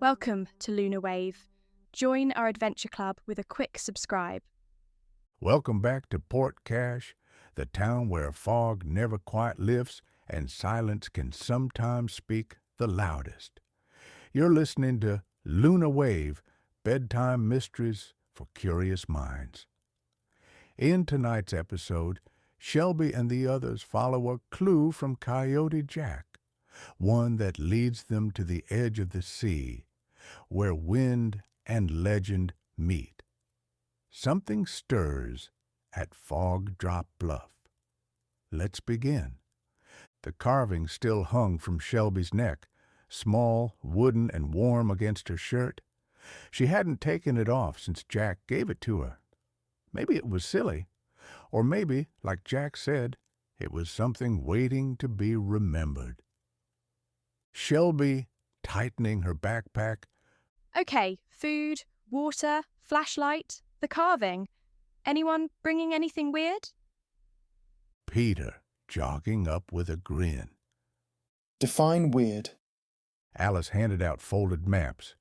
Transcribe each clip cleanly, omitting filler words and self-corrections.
Welcome to LunarWave. Join our adventure club with a quick subscribe. Welcome back to Port Cache, the town where fog never quite lifts and silence can sometimes speak the loudest. You're listening to LunarWave, Bedtime Mysteries for Curious Minds. In tonight's episode, Shelby and the others follow a clue from Coyote Jack, one that leads them to the edge of the sea, where wind and legend meet. Something stirs at Drop Bluff. Let's begin. The carving still hung from Shelby's neck, small, wooden, and warm against her shirt. She hadn't taken it off since Jack gave it to her. Maybe it was silly, or maybe, like Jack said, it was something waiting to be remembered. Shelby, tightening her backpack. Okay, food, water, flashlight, the carving. Anyone bringing anything weird? Peter, jogging up with a grin. Define weird. Alice handed out folded maps.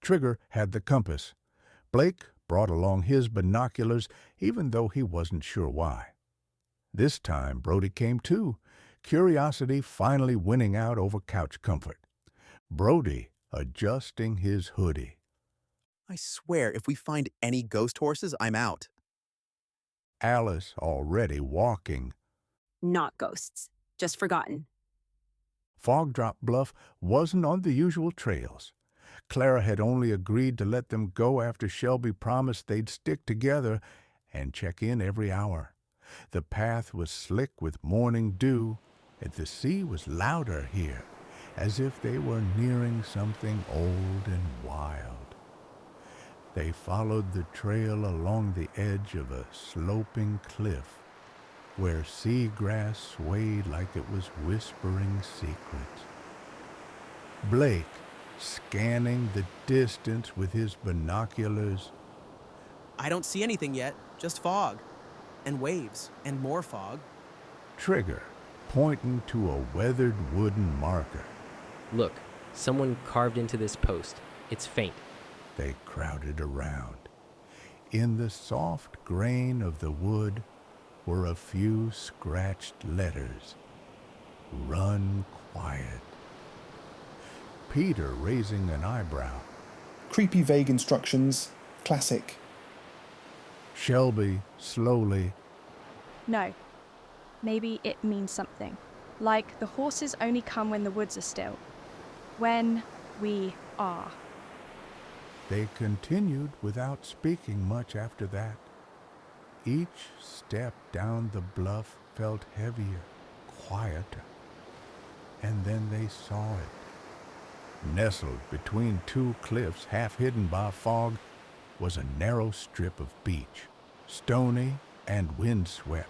Trigger had the compass. Blake brought along his binoculars, even though he wasn't sure why. This time, Brody came too, curiosity finally winning out over couch comfort. Brody adjusting his hoodie. I swear, if we find any ghost horses, I'm out. Alice already walking. Not ghosts, just forgotten. Drop Bluff wasn't on the usual trails. Clara had only agreed to let them go after Shelby promised they'd stick together and check in every hour. The path was slick with morning dew, and the sea was louder here, as if they were nearing something old and wild. They followed the trail along the edge of a sloping cliff, where seagrass swayed like it was whispering secrets. Blake, scanning the distance with his binoculars. I don't see anything yet, just fog. And waves, and more fog. Trigger, pointing to a weathered wooden marker. Look, someone carved into this post. It's faint. They crowded around. In the soft grain of the wood were a few scratched letters. Run quiet. Peter raising an eyebrow. Creepy vague instructions. Classic. Shelby slowly. No. Maybe it means something. Like the horses only come when the woods are still. When we are. They continued without speaking much after that. Each step down the bluff felt heavier, quieter. And then they saw it. Nestled between two cliffs half hidden by fog was a narrow strip of beach, stony and windswept,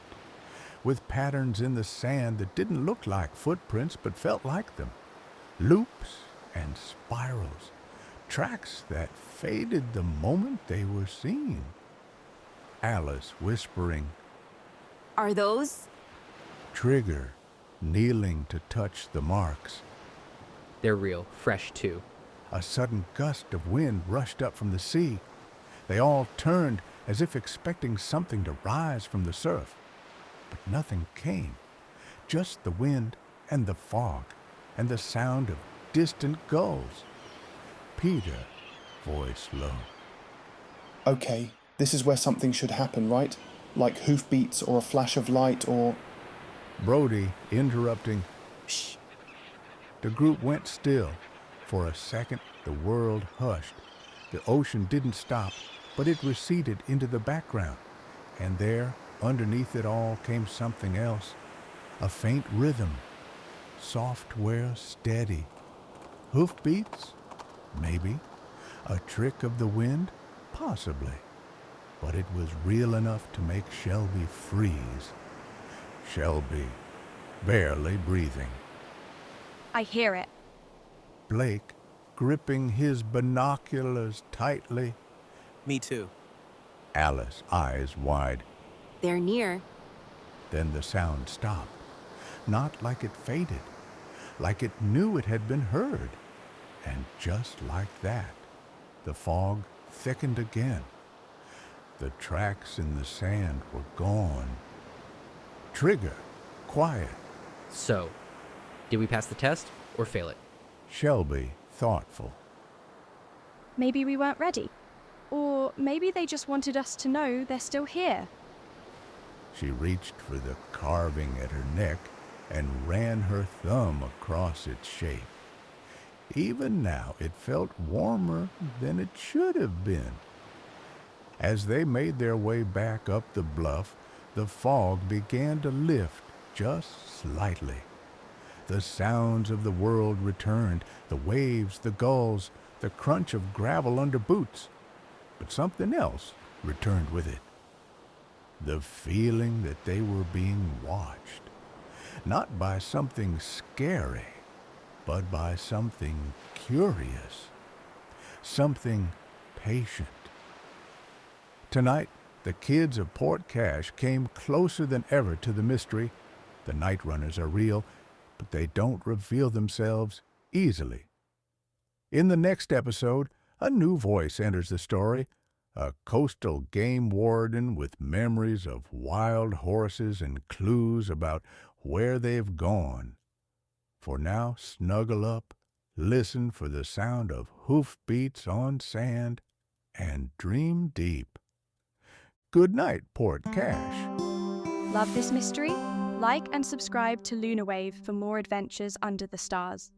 with patterns in the sand that didn't look like footprints but felt like them. Loops and spirals, tracks that faded the moment they were seen. Alice whispering. Are those? Trigger kneeling to touch the marks. They're real, fresh too. A sudden gust of wind rushed up from the sea. They all turned as if expecting something to rise from the surf. But nothing came. Just the wind and the fog and the sound of distant gulls. Peter, voice low. Okay, this is where something should happen, right? Like hoofbeats or a flash of light or... Brody interrupting. Shh. The group went still. For a second, the world hushed. The ocean didn't stop, but it receded into the background. And there, underneath it all, came something else. A faint rhythm. Software steady. Hoofbeats? Maybe. A trick of the wind? Possibly. But it was real enough to make Shelby freeze. Shelby, barely breathing. I hear it. Blake, gripping his binoculars tightly. Me too. Alice, eyes wide. They're near. Then the sound stopped. Not like it faded. Like it knew it had been heard. And just like that, the fog thickened again. The tracks in the sand were gone. Trigger, quiet. So, did we pass the test or fail it? Shelby, thoughtful. Maybe we weren't ready. Or maybe they just wanted us to know they're still here. She reached for the carving at her neck and ran her thumb across its shape. Even now, it felt warmer than it should have been. As they made their way back up the bluff, the fog began to lift just slightly. The sounds of the world returned, the waves, the gulls, the crunch of gravel under boots. But something else returned with it. The feeling that they were being watched. Not by something scary, but by something curious. Something patient. Tonight, the kids of Port Cache came closer than ever to the mystery. The night runners are real, but they don't reveal themselves easily. In the next episode, a new voice enters the story, a coastal game warden with memories of wild horses and clues about where they've gone. For now, snuggle up, listen for the sound of hoofbeats on sand, and dream deep. Good night, Port Cache. Love this mystery? Like and subscribe to LunarWave for more adventures under the stars.